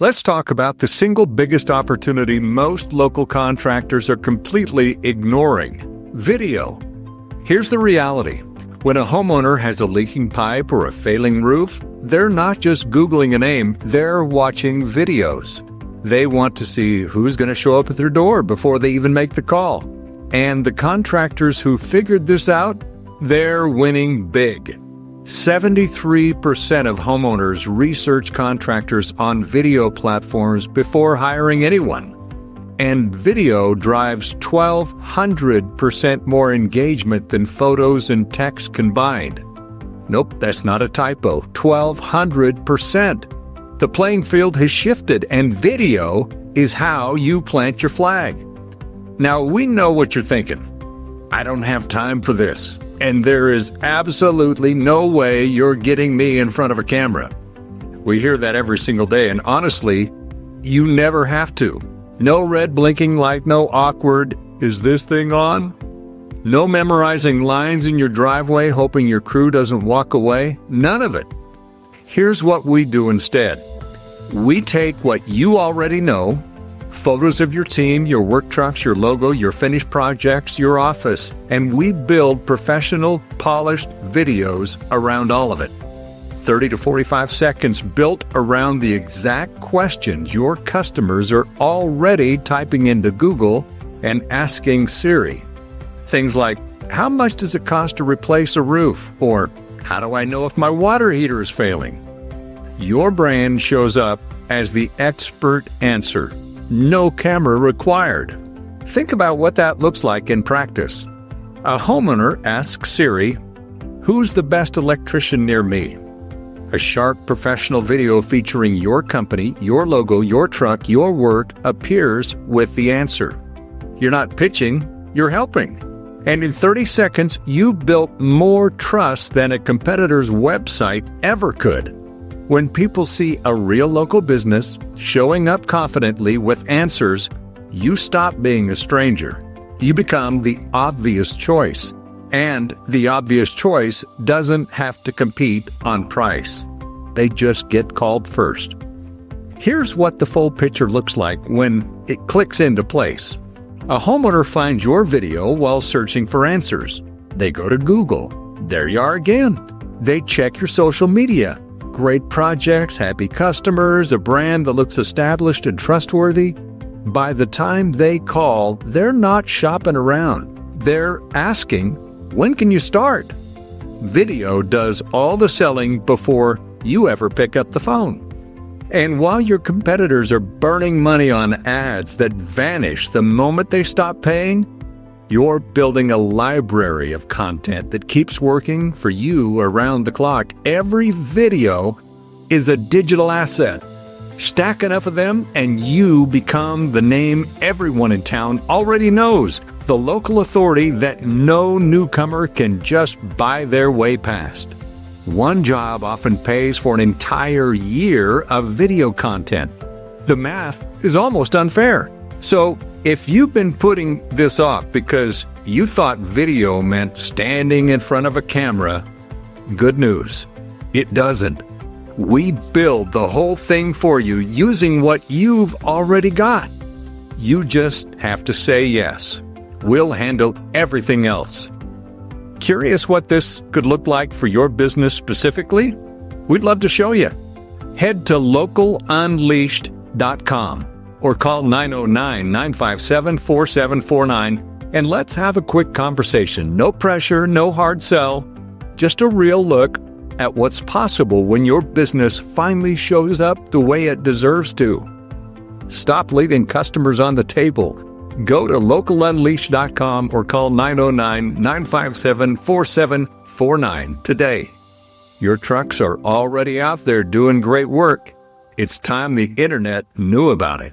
Let's talk about the single biggest opportunity most local contractors are completely ignoring: video. Here's the reality. When a homeowner has a leaking pipe or a failing roof, they're not just Googling a name, they're watching videos. They want to see who's going to show up at their door before they even make the call. And the contractors who figured this out, they're winning big. 73% of homeowners research contractors on video platforms before hiring anyone. And video drives 1,200% more engagement than photos and text combined. Nope, that's not a typo. 1,200%. The playing field has shifted, and video is how you plant your flag. Now, we know what you're thinking. I don't have time for this. And there is absolutely no way you're getting me in front of a camera. We hear that every single day, and honestly, you never have to. No red blinking light, no awkward, "Is this thing on?" No memorizing lines in your driveway hoping your crew doesn't walk away. None of it. Here's what we do instead. We take what you already know, photos of your team, your work trucks, your logo, your finished projects, your office, and we build professional, polished videos around all of it. 30 to 45 seconds built around the exact questions your customers are already typing into Google and asking Siri. Things like, "How much does it cost to replace a roof?" Or, "How do I know if my water heater is failing?" Your brand shows up as the expert answer. No camera required. Think about what that looks like in practice. A homeowner asks Siri, "Who's the best electrician near me?" A sharp professional video featuring your company, your logo, your truck, your work appears with the answer. You're not pitching, you're helping. And in 30 seconds, you built more trust than a competitor's website ever could. When people see a real local business showing up confidently with answers, you stop being a stranger. You become the obvious choice. And the obvious choice doesn't have to compete on price. They just get called first. Here's what the full picture looks like when it clicks into place. A homeowner finds your video while searching for answers. They go to Google. There you are again. They check your social media. Great projects, happy customers, a brand that looks established and trustworthy. By the time they call, they're not shopping around. They're asking, "When can you start?" Video does all the selling before you ever pick up the phone. And while your competitors are burning money on ads that vanish the moment they stop paying, you're building a library of content that keeps working for you around the clock. Every video is a digital asset. Stack enough of them and you become the name everyone in town already knows, the local authority that no newcomer can just buy their way past. One job often pays for an entire year of video content. The math is almost unfair. So, if you've been putting this off because you thought video meant standing in front of a camera, good news. It doesn't. We build the whole thing for you using what you've already got. You just have to say yes. We'll handle everything else. Curious what this could look like for your business specifically? We'd love to show you. Head to localunleashed.com or call 909-957-4749 and let's have a quick conversation. No pressure, no hard sell, just a real look at what's possible when your business finally shows up the way it deserves to. Stop leaving customers on the table. Go to localunleashed.com or call 909-957-4749 today. Your trucks are already out there doing great work. It's time the internet knew about it.